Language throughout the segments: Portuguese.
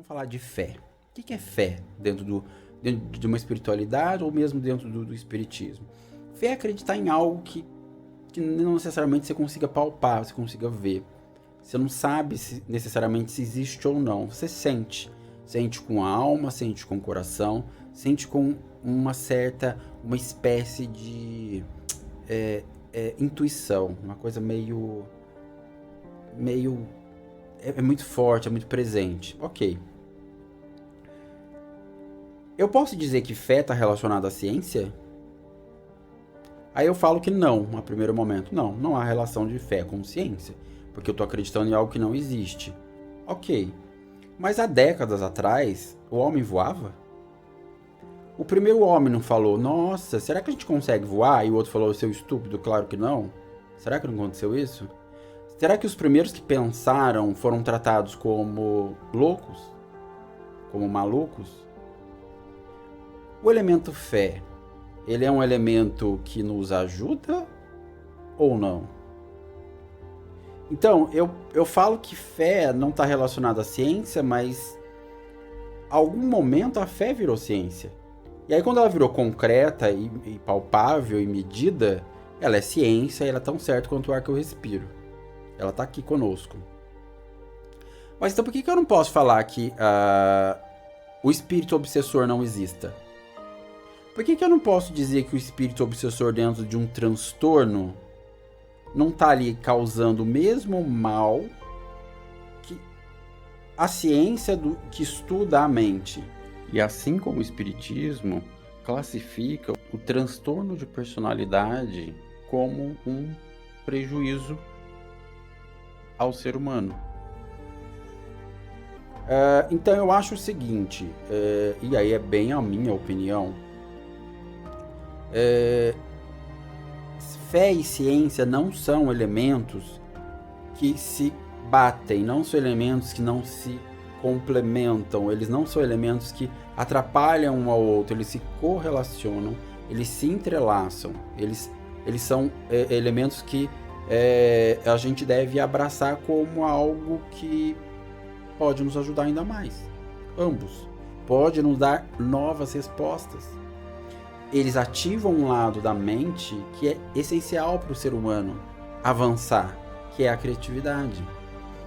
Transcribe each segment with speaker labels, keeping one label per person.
Speaker 1: Vamos falar de fé. O que é fé dentro de uma espiritualidade ou mesmo dentro do espiritismo? Fé é acreditar em algo que não necessariamente você consiga palpar, você consiga ver. Você não sabe necessariamente se existe ou não. Você sente. Sente com a alma, sente com o coração, sente com uma espécie de intuição. Uma coisa meio é muito forte, é muito presente. Ok. Eu posso dizer que fé está relacionada à ciência? Aí eu falo que não, a primeiro momento. Não há relação de fé com ciência, porque eu estou acreditando em algo que não existe. Ok. Mas há décadas atrás, o homem voava? O primeiro homem não falou, nossa, será que a gente consegue voar? E o outro falou, seu estúpido, claro que não. Será que não aconteceu isso? Será que os primeiros que pensaram foram tratados como loucos? Como malucos? O elemento fé, ele é um elemento que nos ajuda ou não? Então, eu falo que fé não está relacionada à ciência, mas a algum momento a fé virou ciência. E aí quando ela virou concreta e palpável e medida, ela é ciência e ela é tão certa quanto o ar que eu respiro. Ela está aqui conosco. Mas então por que eu não posso falar que o espírito obsessor não exista? Por que eu não posso dizer que o espírito obsessor dentro de um transtorno não está ali causando o mesmo mal que a ciência que estuda a mente? E assim como o espiritismo classifica o transtorno de personalidade como um prejuízo ao ser humano. Então eu acho o seguinte, e aí é bem a minha opinião, fé e ciência não são elementos que se batem, não são elementos que não se complementam, eles não são elementos que atrapalham um ao outro, eles se correlacionam, eles se entrelaçam, eles são elementos que a gente deve abraçar como algo que pode nos ajudar ainda mais. Ambos. Pode nos dar novas respostas. Eles ativam um lado da mente que é essencial para o ser humano avançar, que é a criatividade.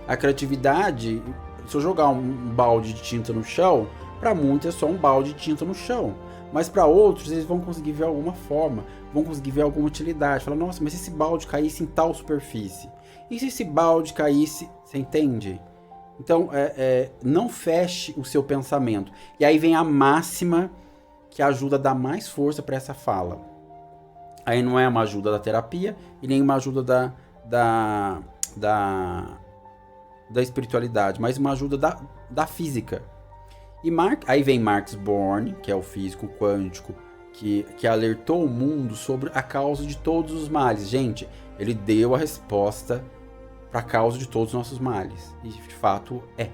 Speaker 1: A criatividade, se eu jogar um balde de tinta no chão, para muitos é só um balde de tinta no chão. Mas para outros, eles vão conseguir ver alguma forma, vão conseguir ver alguma utilidade. Fala, nossa, mas se esse balde caísse em tal superfície? E se esse balde caísse... Você entende? Então, não feche o seu pensamento. E aí vem a máxima que ajuda a dar mais força para essa fala. Aí não é uma ajuda da terapia e nem uma ajuda da espiritualidade, mas uma ajuda da física. E aí vem Max Born, que é o físico quântico, que alertou o mundo sobre a causa de todos os males. Gente, ele deu a resposta para a causa de todos os nossos males. E de fato é.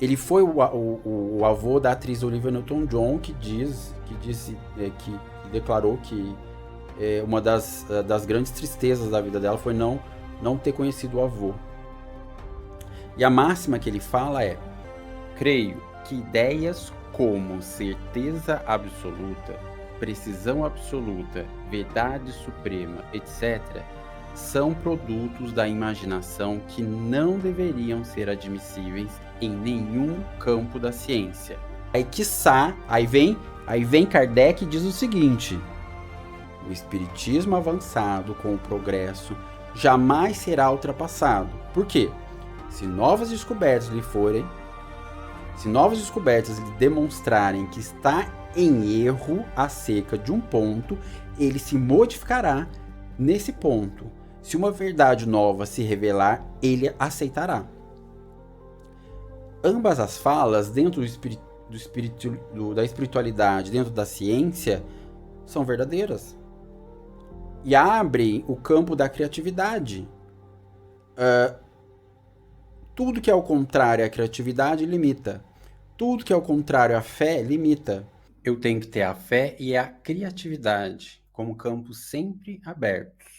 Speaker 1: Ele foi o avô da atriz Olivia Newton-John, que declarou que uma das grandes tristezas da vida dela foi não ter conhecido o avô. E a máxima que ele fala é: creio que ideias como certeza absoluta, precisão absoluta, verdade suprema, etc., são produtos da imaginação que não deveriam ser admissíveis em nenhum campo da ciência. Aí vem Kardec e diz o seguinte: o espiritismo avançado com o progresso jamais será ultrapassado. Por quê? Se novas descobertas lhe demonstrarem que está em erro acerca de um ponto, ele se modificará nesse ponto. Se uma verdade nova se revelar, ele aceitará. Ambas as falas, dentro da espiritualidade, dentro da ciência, são verdadeiras. E abrem o campo da criatividade. Tudo que é ao contrário à criatividade limita. Tudo que é ao contrário à fé limita. Eu tenho que ter a fé e a criatividade como campos sempre abertos.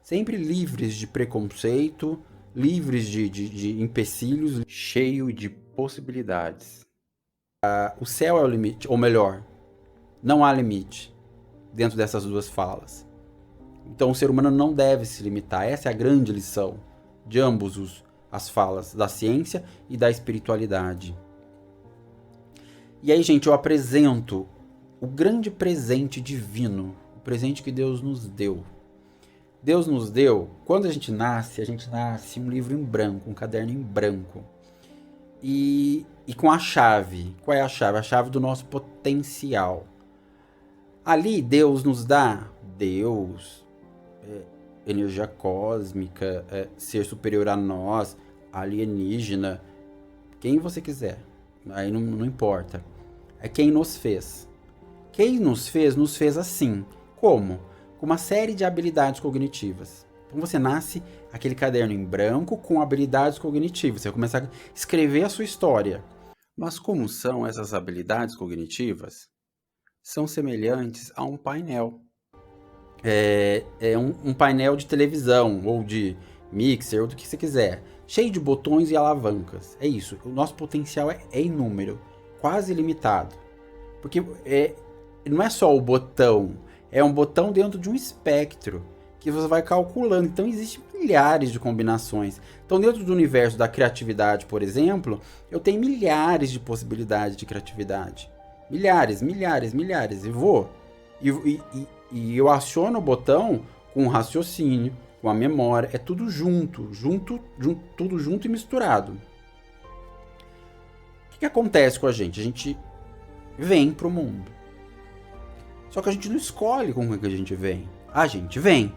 Speaker 1: Sempre livres de preconceito, livres de empecilhos, cheio de possibilidades. O céu é o limite, ou melhor, não há limite dentro dessas duas falas. Então o ser humano não deve se limitar. Essa é a grande lição de ambos as falas, da ciência e da espiritualidade. E aí, gente, eu apresento o grande presente divino, o presente que Deus nos deu. Deus nos deu, quando a gente nasce um livro em branco, um caderno em branco. E com a chave. Qual é a chave? A chave do nosso potencial. Ali Deus nos dá energia cósmica, ser superior a nós, alienígena, quem você quiser. Aí não importa. É quem nos fez. Quem nos fez assim. Como? Com uma série de habilidades cognitivas. Então você nasce aquele caderno em branco com habilidades cognitivas. Você vai começar a escrever a sua história. Mas como são essas habilidades cognitivas? São semelhantes a um painel. É um painel de televisão ou de mixer ou do que você quiser. Cheio de botões e alavancas. É isso. O nosso potencial é inúmero. Quase ilimitado. Porque não é só o botão. É um botão dentro de um espectro que você vai calculando. Então, existem milhares de combinações. Então, dentro do universo da criatividade, por exemplo, eu tenho milhares de possibilidades de criatividade. Milhares. E eu aciono o botão com o raciocínio, com a memória. É tudo tudo junto e misturado. O que acontece com a gente? A gente vem pro mundo. Só que a gente não escolhe como é que a gente vem. A gente vem.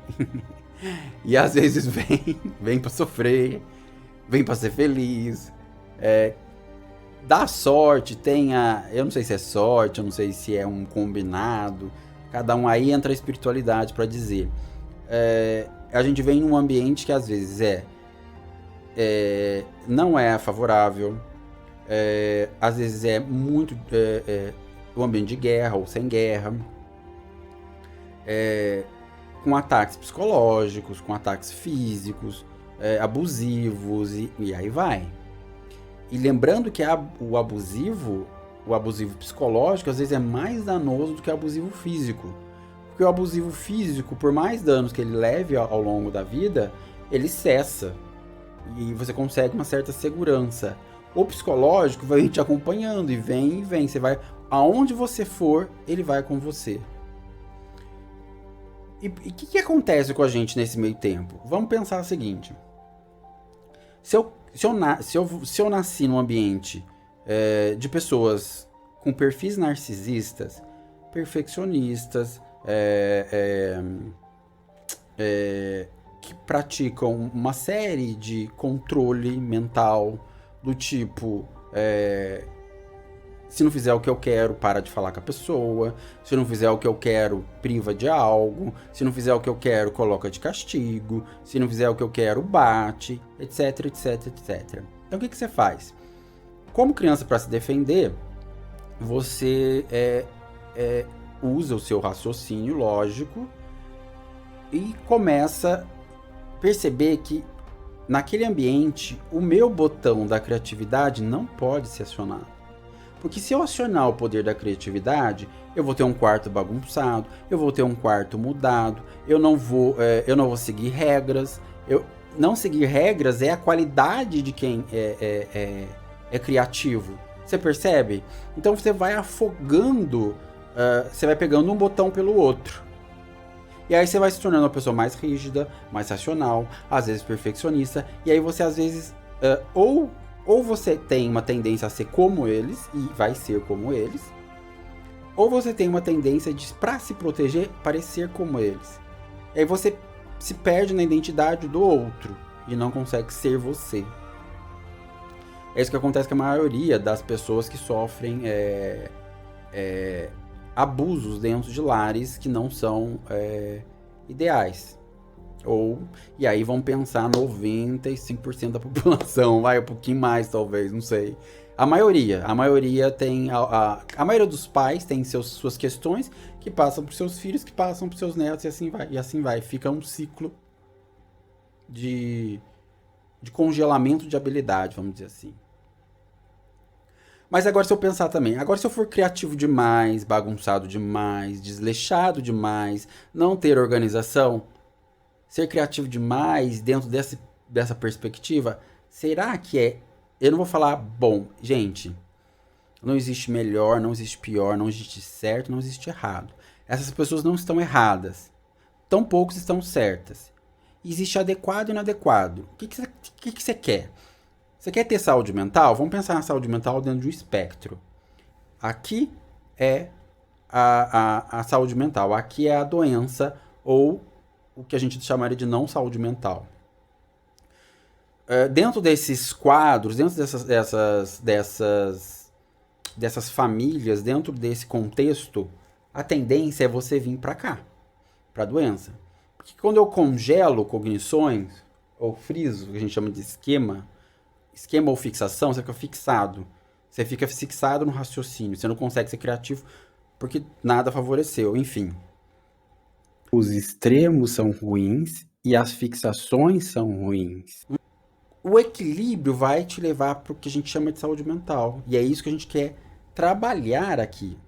Speaker 1: E às vezes vem pra sofrer, vem pra ser feliz. Dá sorte, eu não sei se é sorte, eu não sei se é um combinado. Cada um aí entra a espiritualidade pra dizer. A gente vem num ambiente que às vezes não é favorável. Às vezes é muito um ambiente de guerra ou sem guerra. Com ataques psicológicos, com ataques físicos, abusivos e aí vai. E lembrando que o abusivo psicológico às vezes é mais danoso do que o abusivo físico. Porque o abusivo físico, por mais danos que ele leve ao longo da vida, ele cessa. E você consegue uma certa segurança. O psicológico vai te acompanhando e vem. Você vai, aonde você for, ele vai com você. E o que acontece com a gente nesse meio tempo? Vamos pensar o seguinte. Se eu nasci num ambiente de pessoas com perfis narcisistas, perfeccionistas, que praticam uma série de controle mental, do tipo, se não fizer o que eu quero, para de falar com a pessoa. Se não fizer o que eu quero, priva de algo. Se não fizer o que eu quero, coloca de castigo. Se não fizer o que eu quero, bate, etc, etc, etc. Então o que você faz? Como criança, para se defender, você usa o seu raciocínio lógico e começa a perceber que naquele ambiente o meu botão da criatividade não pode ser acionado. Porque se eu acionar o poder da criatividade, eu vou ter um quarto bagunçado, eu vou ter um quarto mudado, eu não vou seguir regras. Não seguir regras é a qualidade de quem é criativo. Você percebe? Então você vai afogando, você vai pegando um botão pelo outro. E aí você vai se tornando uma pessoa mais rígida, mais racional, às vezes perfeccionista, e aí você às vezes ou você tem uma tendência a ser como eles, e vai ser como eles, ou você tem uma tendência de, pra se proteger, parecer como eles. E aí você se perde na identidade do outro, e não consegue ser você. É isso que acontece com a maioria das pessoas que sofrem abusos dentro de lares que não são ideais. E aí vão pensar 95% da população, vai um pouquinho mais talvez, não sei. A maioria tem, a maioria dos pais tem suas questões que passam para seus filhos, que passam para seus netos e assim vai. Fica um ciclo de congelamento de habilidade, vamos dizer assim. Mas agora se eu pensar também, agora se eu for criativo demais, bagunçado demais, desleixado demais, não ter organização, ser criativo demais dentro dessa perspectiva, será que é. Eu não vou falar, bom, gente, não existe melhor, não existe pior, não existe certo, não existe errado. Essas pessoas não estão erradas. Tão poucos estão certas. Existe adequado e inadequado. O que você quer? Você quer ter saúde mental? Vamos pensar na saúde mental dentro de um espectro. Aqui é a saúde mental. Aqui é a doença ou o que a gente chamaria de não saúde mental. Dentro desses quadros, dentro dessas famílias, dentro desse contexto, a tendência é você vir para cá, para a doença. Porque quando eu congelo cognições, ou friso, que a gente chama de esquema ou fixação, você fica fixado. Você fica fixado no raciocínio, você não consegue ser criativo porque nada favoreceu, enfim. Os extremos são ruins e as fixações são ruins. O equilíbrio vai te levar para o que a gente chama de saúde mental. E é isso que a gente quer trabalhar aqui.